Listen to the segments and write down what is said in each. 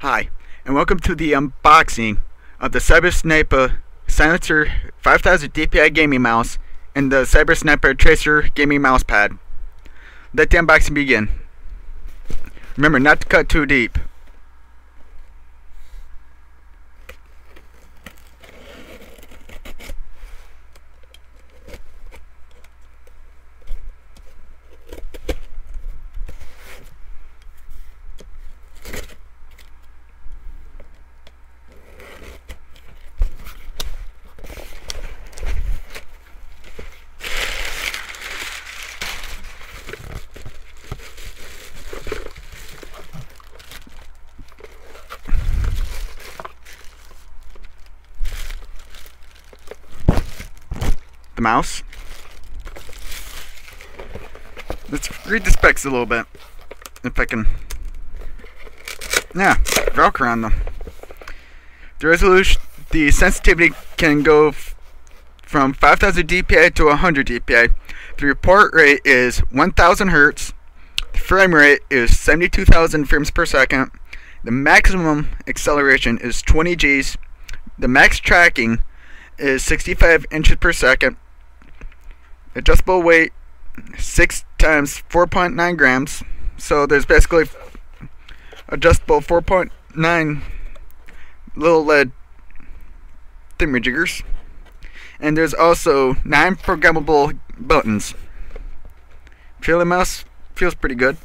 Hi, and welcome to the unboxing of the Snipa Silencer 5000 DPI gaming mouse and the Snipa Tracer gaming mouse pad. Let the unboxing begin. Remember not to cut too deep. The mouse. Let's read the specs a little bit. If I can. Yeah, Velcro on them. The resolution, the sensitivity can go from 5000 dpi to 100 dpi. The report rate is 1000 hertz. The frame rate is 72,000 frames per second. The maximum acceleration is 20 Gs. The max tracking is 65 inches per second. Adjustable weight 6 times 4.9 grams. So there's basically adjustable 4.9 little lead thingamajigers. And there's also 9 programmable buttons. Feel the mouse feels pretty good.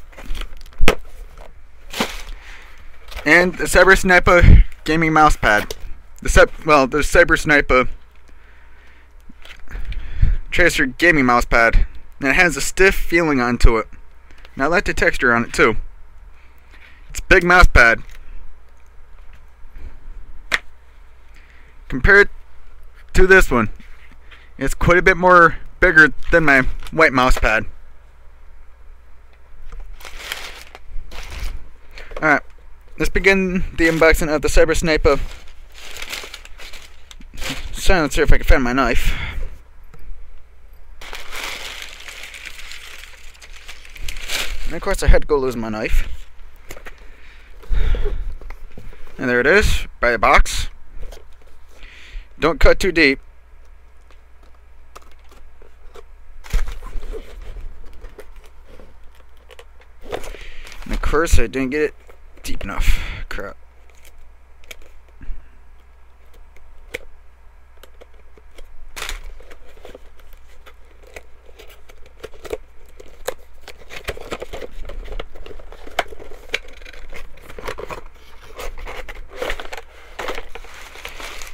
And the Snipa gaming mouse pad. The Snipa Tracer gaming mouse pad, and it has a stiff feeling onto it. And I like the texture on it too. It's a big mouse pad. Compared to this one, it's quite a bit more bigger than my white mouse pad. Alright, let's begin the unboxing of the Snipa silencer if I can find my knife. And of course I had to go lose my knife. And there it is, by the box. Don't cut too deep. And of course I didn't get it deep enough. Crap.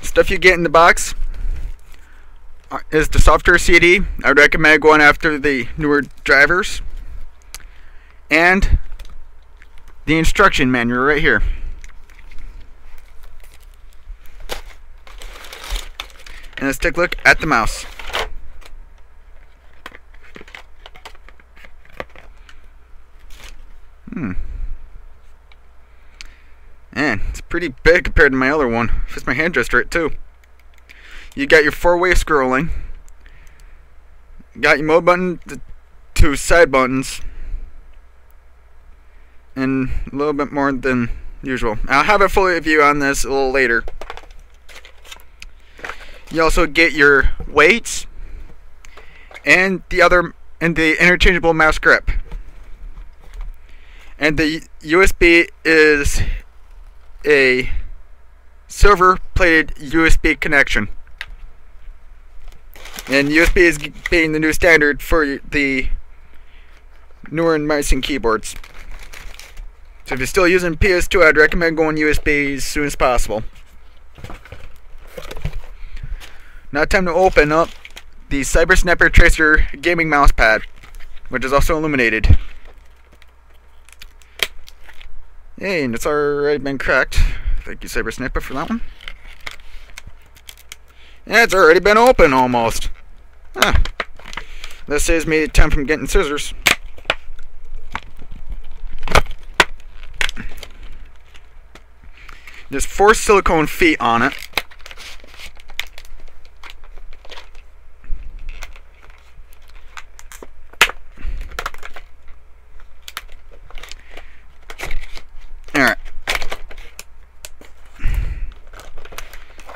Stuff you get in the box is the software CD. I would recommend going after the newer drivers, and the instruction manual right here. And let's take a look at the mouse. Man, it's pretty big compared to my other one. Fits my hand just right too. You got your 4-way scrolling. You got your mode button, the 2 side buttons, and a little bit more than usual. I'll have a full review on this a little later. You also get your weights and the interchangeable mouse grip. And the USB is a silver-plated USB connection, and USB is being the new standard for the newer mice and keyboards. So if you're still using PS2, I'd recommend going USB as soon as possible. Now time to open up the Snipa Tracer gaming mouse pad, which is also illuminated. Hey, and it's already been cracked. Thank you, Snipa, for that one. Yeah, it's already been open almost. Ah, that saves me time from getting scissors. There's 4 silicone feet on it.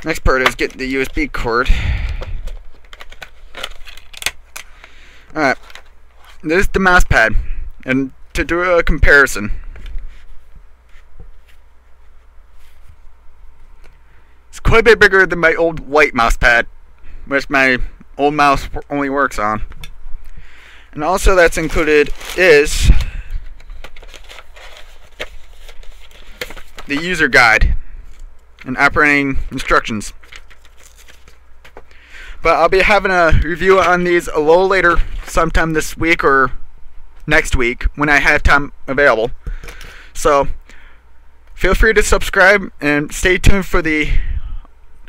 Next part is getting the USB cord. Alright, this is the mouse pad, and to do a comparison, it's quite a bit bigger than my old white mouse pad, which my old mouse only works on. And also that's included is the user guide and operating instructions. But I'll be having a review on these a little later, sometime this week or next week when I have time available. So feel free to subscribe and stay tuned for the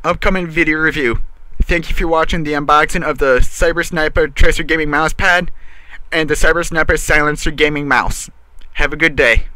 upcoming video review. Thank you for watching the unboxing of the Snipa Tracer Gaming Mousepad and the Snipa Silencer Gaming Mouse. Have a good day.